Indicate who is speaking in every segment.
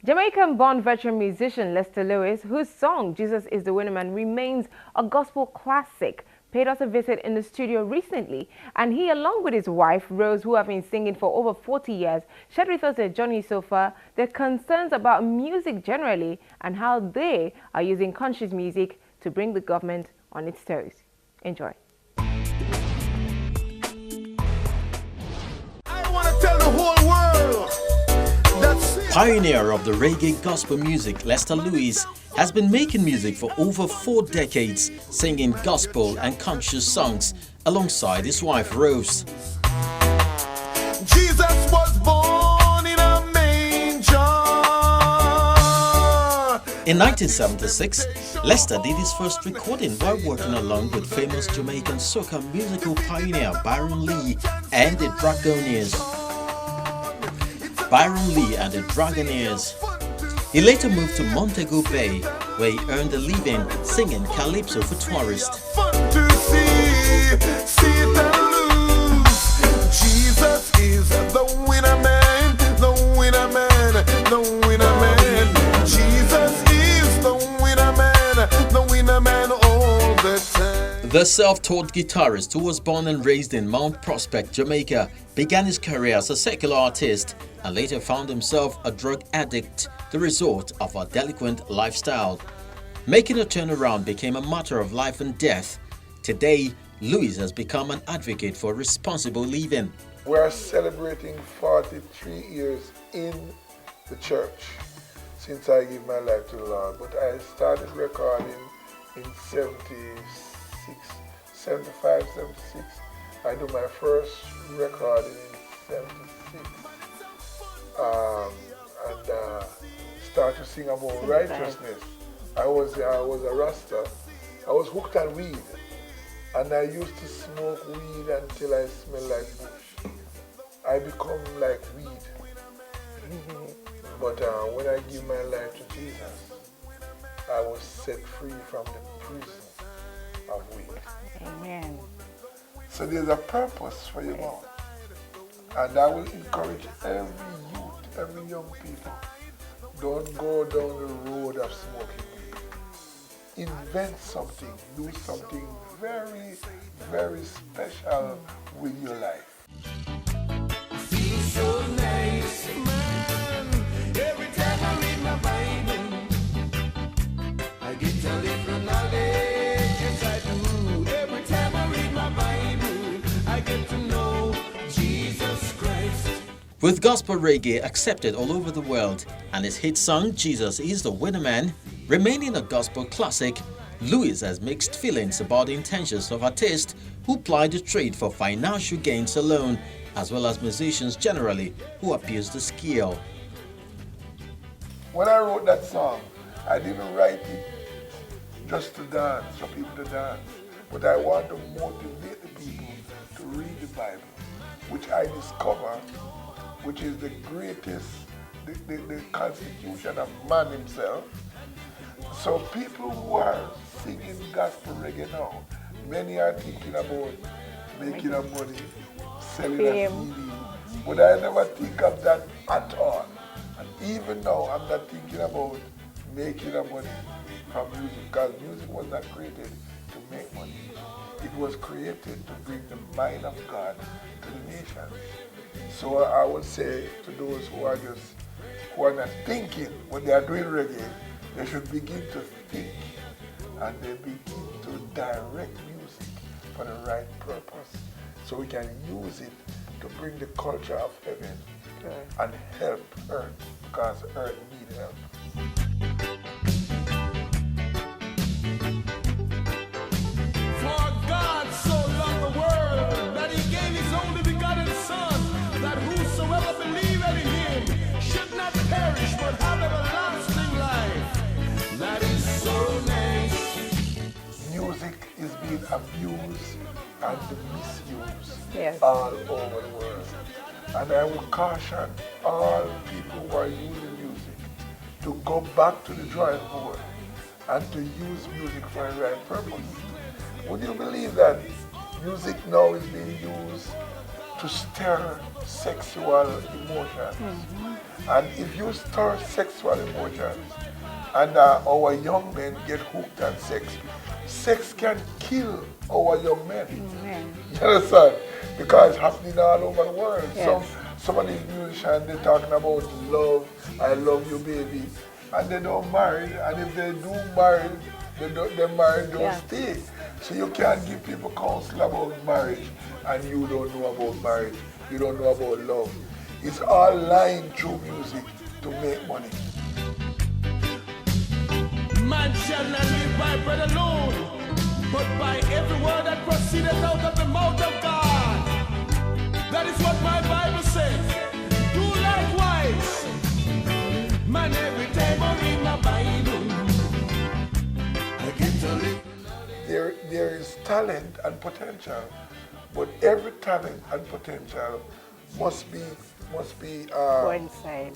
Speaker 1: Jamaican-born veteran musician Lester Lewis, whose song Jesus is the Winner Man remains a gospel classic, paid us a visit in the studio recently, and he, along with his wife Rose, who have been singing for over 40 years, shared with us their journey so far, their concerns about music generally, and how they are using conscious music to bring the government on its toes. Enjoy.
Speaker 2: I want to tell the whole world.
Speaker 3: Pioneer of the reggae gospel music, Lester Lewis has been making music for over 4 decades, singing gospel and conscious songs alongside his wife Rose.
Speaker 2: Jesus was born in a manger.
Speaker 3: In 1976, Lester did his first recording while working along with famous Jamaican soca musical pioneer Byron Lee and the Dragonaires. He later moved to Montego Bay, where he earned a living singing calypso for tourists.
Speaker 2: Fun to see it and lose. Jesus is the winner man, the winner man, the winner man. Jesus is the winner man all the time.
Speaker 3: The self-taught guitarist, who was born and raised in Mount Prospect, Jamaica, began his career as a secular artist and later found himself a drug addict, the result of a delinquent lifestyle. Making a turnaround became a matter of life and death. Today, Lewis has become an advocate for responsible living.
Speaker 4: We are celebrating 43 years in the church since I gave my life to the Lord, but I started recording in 75, 76. I do my first recording in 76. And start to sing about righteousness. I was a Rasta. I was hooked on weed, and I used to smoke weed until I smelled like bush. I become like weed. But when I give my life to Jesus, I was set free from the prison of weed.
Speaker 1: Amen.
Speaker 4: So there's a purpose for your mouth, and I will encourage every youth, every young people. Don't go down the road of smoking weed. Invent something. Do something very, very special with your life.
Speaker 2: Feels so nice, man. Every time I read my Bible, I get a little knowledge. Yes, I do. Every time I read my Bible, I get to know Jesus Christ.
Speaker 3: With Gospel Raggae accepted all over the world and his hit song Jesus is the Winner Man remaining a gospel classic, Lewis has mixed feelings about the intentions of artists who ply the trade for financial gains alone, as well as musicians generally who abuse the skill.
Speaker 4: When I wrote that song, I didn't write it just to dance, for people to dance, but I want to motivate the people to read the Bible, which I discover, which is the greatest, the constitution of man himself. So people who are singing gospel reggae now, many are thinking about making a money, selling a CD, but I never think of that at all. And even now, I'm not thinking about making a money from music, because music was not created to make money. It was created to bring the mind of God to the nations. So I would say to those who are not thinking when they are doing reggae, they should begin to think, and they begin to direct music for the right purpose, so we can use it to bring the culture of heaven and help earth, because earth needs help.
Speaker 2: For God so loved the world that he gave his only begotten Son, that whosoever believeth in him should not perish but have everlasting life. That is so nice.
Speaker 4: Music is being abused and misused
Speaker 1: Yes.
Speaker 4: all over the world. And I will caution all people who are using music to go back to the drawing board and to use music for the right purpose. Would you believe that music now is being used to stir sexual emotions. And if you stir sexual emotions and our young men get hooked on sex, sex can kill our young men.
Speaker 1: Amen.
Speaker 4: You understand? Because it's happening all over the world.
Speaker 1: Yes.
Speaker 4: Some of these musicians, they're talking about love, I love you, baby. And they don't marry. And if they do marry, their marriage don't
Speaker 1: Yeah.
Speaker 4: stay. So you can't give people counsel about marriage and you don't know about marriage. You don't know about love. It's all lying through music to make money.
Speaker 2: Man shall not live by bread alone, but by every word that proceedeth out of the mouth of God. That is what my Bible says. Do likewise. Man, every time I read my Bible, I get to live.
Speaker 4: There is talent and potential, but every talent and potential must be
Speaker 1: Coincide.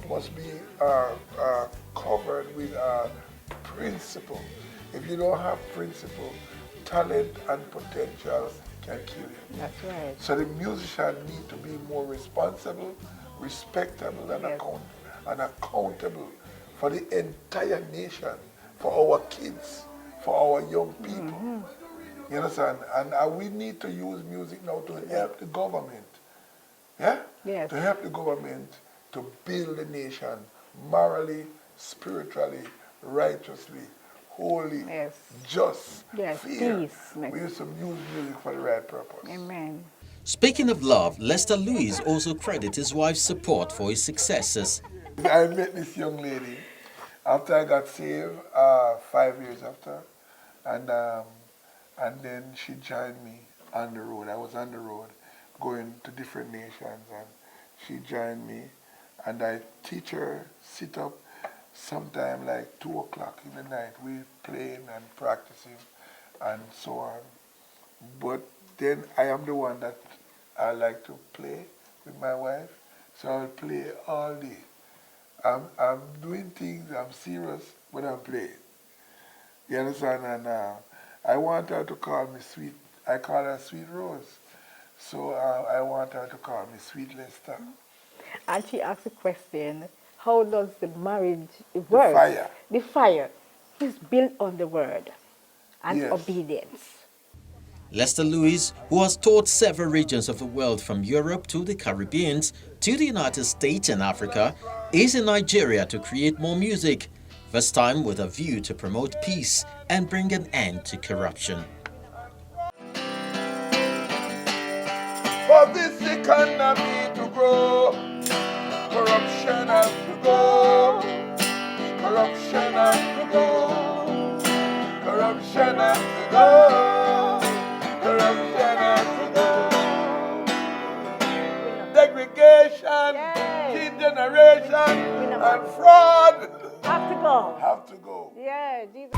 Speaker 4: covered with principle. If you don't have principle, talent and potential can kill you.
Speaker 1: That's right.
Speaker 4: So the musician need to be more responsible, respectable, and,
Speaker 1: Yes.
Speaker 4: accountable for the entire nation, for our kids, for our young people. You understand? And we need to use music now to help the government. Yeah?
Speaker 1: Yes.
Speaker 4: To help the government to build the nation morally, spiritually, righteously, holy,
Speaker 1: Yes.
Speaker 4: just,
Speaker 1: Yes,
Speaker 4: fair.
Speaker 1: peace.
Speaker 4: We used to use music for the right purpose.
Speaker 1: Amen.
Speaker 3: Speaking of love, Lester Lewis also credits his wife's support for his successes.
Speaker 4: I met this young lady after I got saved, 5 years after, and then she joined me on the road. I was on the road going to different nations, and she joined me, and I teach her sit up sometime like 2 o'clock in the night. We playing and practicing and so on. But then I am the one that I like to play with my wife, so I'll play all day. I'm doing things, I'm serious, but I'm playing. You understand? And I want her to call me sweet. I call her Sweet Rose. So I want her to call me Sweet Lester.
Speaker 1: And she asked a question, how does the marriage work?
Speaker 4: fire.
Speaker 1: The fire is built on the word and
Speaker 4: Yes.
Speaker 1: obedience.
Speaker 3: Lester Lewis, who has toured several regions of the world from Europe to the Caribbean to the United States and Africa, is in Nigeria to create more music, this time with a view to promote peace and bring an end to corruption.
Speaker 4: For this economy to grow, corruption has to go. Corruption has to go. Corruption has to go. Corruption has to go. Segregation,
Speaker 1: Yes.
Speaker 4: degeneration, and fraud
Speaker 1: Have to go.
Speaker 4: have to go.
Speaker 1: Yeah, Jesus.